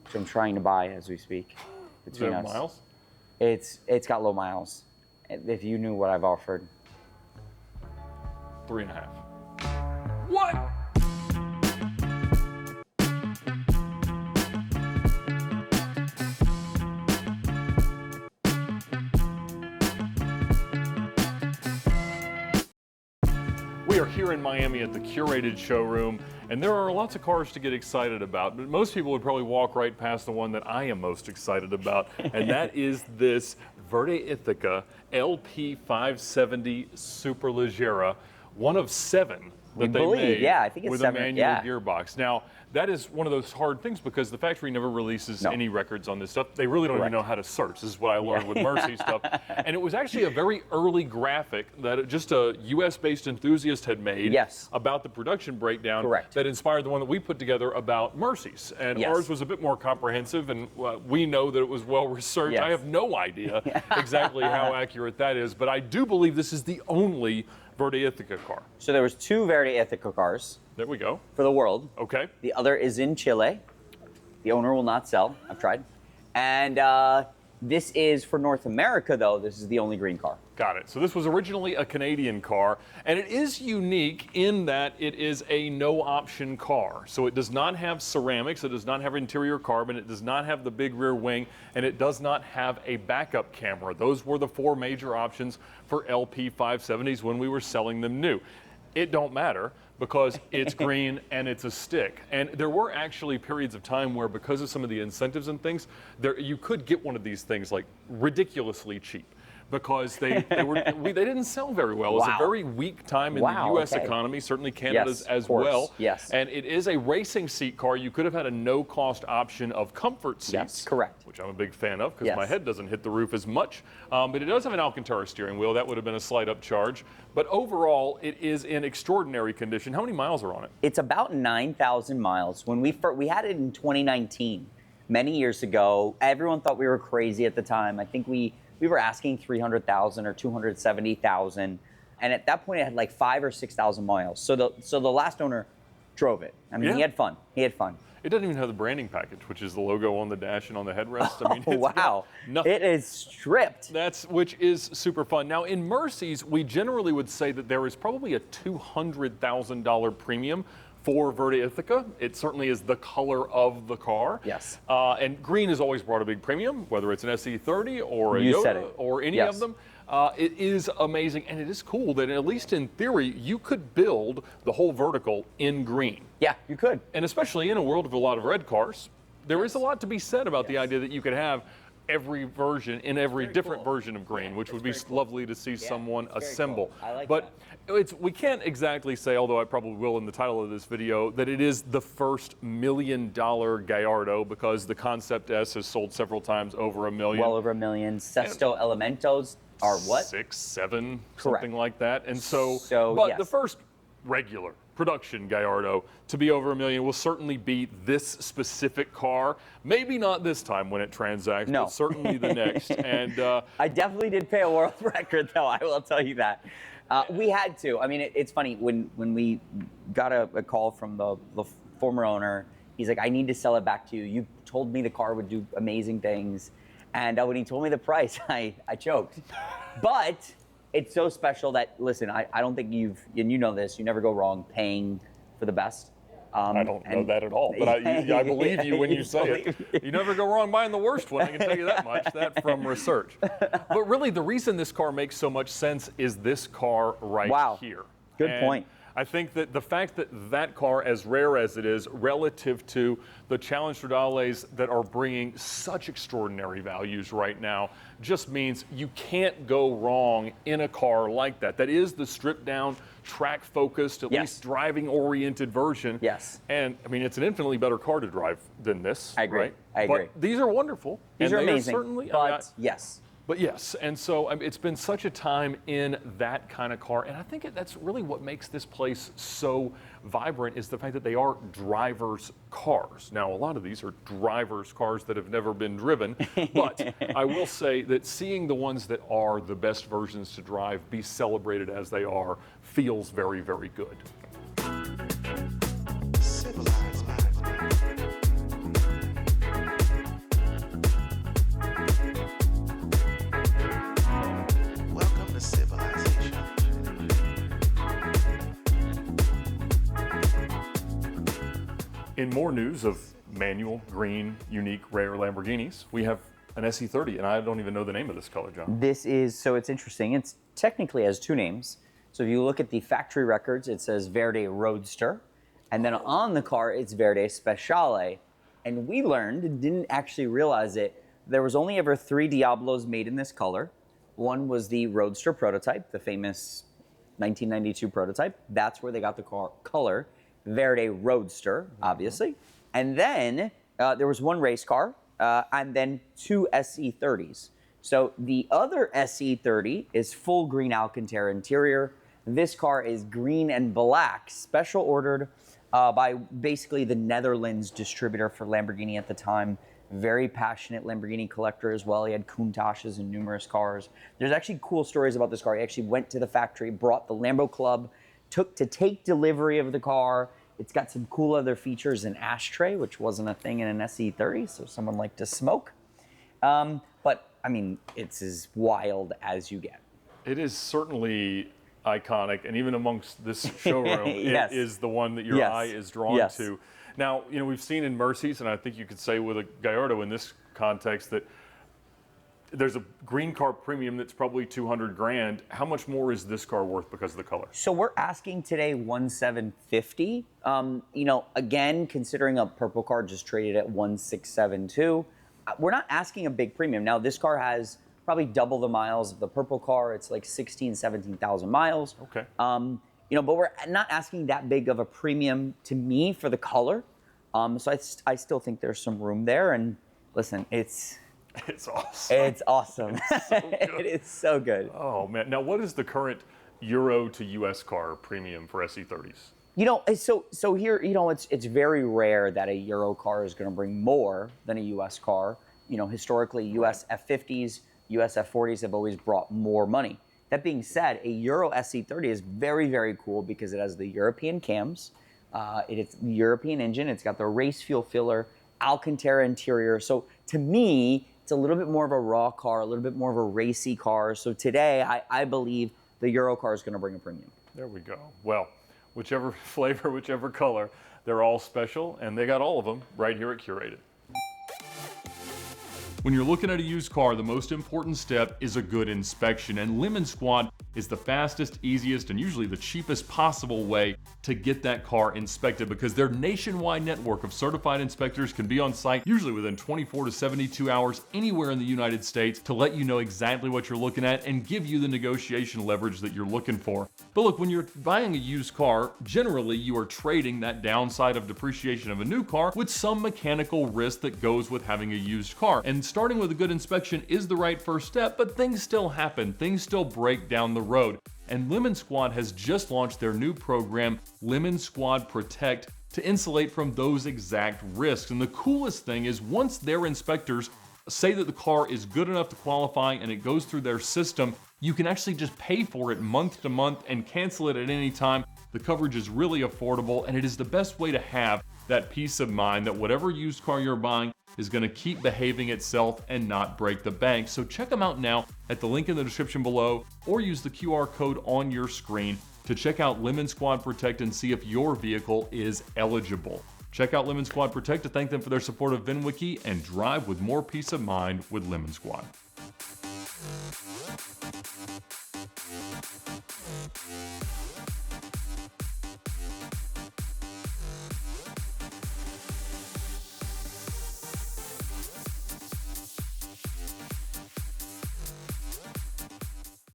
which I'm trying to buy as we speak. Is that miles? It's got low miles. If you knew what I've offered. 3.5. What? We are here in Miami at the Curated showroom, and there are lots of cars to get excited about, but most people would probably walk right past the one that I am most excited about, and that is this Verde Ithaca LP 570 Superleggera, one of 7 that they made I think it's with 7, a manual gearbox. Now, that is one of those hard things because the factory never releases any records on this stuff. They really don't even know how to search. This is what I learned with Mercy stuff. And it was actually a very early graphic that just a US-based enthusiast had made about the production breakdown that inspired the one that we put together about Mercy's. And ours was a bit more comprehensive, and we know that it was well researched. I have no idea exactly how accurate that is, but I do believe this is the only Verde Ithaca car. So there was 2 Verde Ithaca cars. There we go. For the world. Okay. The other is in Chile. The owner will not sell. I've tried. And this is for North America, though. This is the only green car. Got it. So this was originally a Canadian car, and it is unique in that it is a no-option car. So it does not have ceramics, it does not have interior carbon, it does not have the big rear wing, and it does not have a backup camera. Those were the 4 major options for LP 570s when we were selling them new. It don't matter because it's green and it's a stick. And there were actually periods of time where, because of some of the incentives and things, you could get one of these things like ridiculously cheap, because they didn't sell very well. It was a very weak time in the U.S. economy, certainly Canada's as well. And it is a racing seat car. You could have had a no-cost option of comfort seats. Which I'm a big fan of because my head doesn't hit the roof as much. But it does have an Alcantara steering wheel. That would have been a slight upcharge. But overall, it is in extraordinary condition. How many miles are on it? It's about 9,000 miles. When we had it in 2019, many years ago. Everyone thought we were crazy at the time. I think we were asking 300,000 or 270,000, and at that point it had like 5,000 or 6,000 miles. So the last owner drove it. I mean, he had fun. It doesn't even have the branding package, which is the logo on the dash and on the headrest. I mean, it's it is stripped. Which is super fun. Now, in Mercy's, we generally would say that there is probably a $200,000 premium for Verde Ithaca. It certainly is the color of the car. And green has always brought a big premium, whether it's an SE30 or a Yoda or any of them. It is amazing, and it is cool that, at least in theory, you could build the whole vertical in green. Yeah, you could. And especially in a world of a lot of red cars, there is a lot to be said about the idea that you could have every version in every different version of green, which would be lovely to see someone assemble. I like but we can't exactly say, although I probably will in the title of this video, that it is the first $1 million Gallardo, because the Concept S has sold several times over $1 million. Well over $1 million. Sesto Elementos are what? 6, 7, something like that. And but the first regular production Gallardo to be over $1 million will certainly be this specific car. Maybe not this time when it transacts, but certainly the next. And I definitely did pay a world record, though. I will tell you that. We had to. I mean, it's funny when we got a call from the former owner. He's like, "I need to sell it back to you. You told me the car would do amazing things." And when he told me the price, I choked. But it's so special that, listen, I don't think and you know this, you never go wrong paying for the best. I don't know that at all, but I believe you when you say it. You never go wrong buying the worst one, I can tell you that much, that from research. But really, the reason this car makes so much sense is this car right here. Good point. I think that the fact that that car, as rare as it is, relative to the Challenge Tridales that are bringing such extraordinary values right now, just means you can't go wrong in a car like that. That is the stripped down, track focused, at least driving oriented version. And I mean, it's an infinitely better car to drive than this. I agree. Right? I agree. But these are wonderful. These are amazing. Certainly, But yes, and so it's been such a time in that kind of car, and I think that's really what makes this place so vibrant, is the fact that they are drivers' cars. Now, a lot of these are drivers' cars that have never been driven, but I will say that seeing the ones that are the best versions to drive be celebrated as they are feels very, very good. In more news of manual, green, unique, rare Lamborghinis, we have an SE30, and I don't even know the name of this color, John. This is, so it's interesting. It's technically has two names. So if you look at the factory records, it says Verde Roadster. And then on the car, it's Verde Speciale. And we learned, didn't actually realize it, there was only ever 3 Diablos made in this color. One was the Roadster prototype, the famous 1992 prototype. That's where they got the color Verde Roadster, obviously. And then there was 1 race car, and then 2 SE30s. So the other SE30 is full green Alcantara interior. This car is green and black, special ordered by basically the Netherlands distributor for Lamborghini at the time. Very passionate Lamborghini collector as well. He had Countach's and numerous cars. There's actually cool stories about this car. He actually went to the factory, brought the Lambo Club, take delivery of the car. It's got some cool other features, an ashtray, which wasn't a thing in an SE30, so someone liked to smoke. But I mean, it's as wild as you get. It is certainly iconic, and even amongst this showroom, Yes. it is the one that your Yes. eye is drawn Yes. to. Now, you know, we've seen in Mercies, and I think you could say with a Gallardo in this context, that there's a green car premium that's probably 200 grand. How much more is this car worth because of the color? So we're asking today 1,750. You know, again, considering a purple car just traded at 1,672, we're not asking a big premium. Now, this car has probably double the miles of the purple car. It's like 16, 17,000 miles. Okay. You know, but we're not asking that big of a premium to me for the color. So I still think there's some room there. And listen, it's awesome. It's awesome. It's so good. It is so good. Oh man! Now, what is the current Euro to US car premium for SE30s? You know, so here, you know, it's very rare that a Euro car is going to bring more than a US car. You know, historically, US F50s, US F40s have always brought more money. That being said, a Euro SE30 is very, very cool because it has the European cams, it's the European engine, it's got the race fuel filler, Alcantara interior. So to me, it's a little bit more of a raw car, a little bit more of a racy car. So today, I believe the Euro car is going to bring a premium. There we go. Well, whichever flavor, whichever color, they're all special, and they got all of them right here at Curated. When you're looking at a used car, the most important step is a good inspection, and Lemon Squad is the fastest, easiest, and usually the cheapest possible way to get that car inspected, because their nationwide network of certified inspectors can be on site usually within 24 to 72 hours anywhere in the United States to let you know exactly what you're looking at and give you the negotiation leverage that you're looking for. But look, when you're buying a used car, generally you are trading that downside of depreciation of a new car with some mechanical risk that goes with having a used car. And starting with a good inspection is the right first step, but things still happen. Things still break down the road. And Lemon Squad has just launched their new program, Lemon Squad Protect, to insulate from those exact risks. And the coolest thing is, once their inspectors say that the car is good enough to qualify and it goes through their system, you can actually just pay for it month to month and cancel it at any time. The coverage is really affordable, and it is the best way to have that peace of mind that whatever used car you're buying is going to keep behaving itself and not break the bank. So check them out now at the link in the description below, or use the QR code on your screen to check out Lemon Squad Protect and see if your vehicle is eligible. Check out Lemon Squad Protect to thank them for their support of VinWiki, and drive with more peace of mind with Lemon Squad.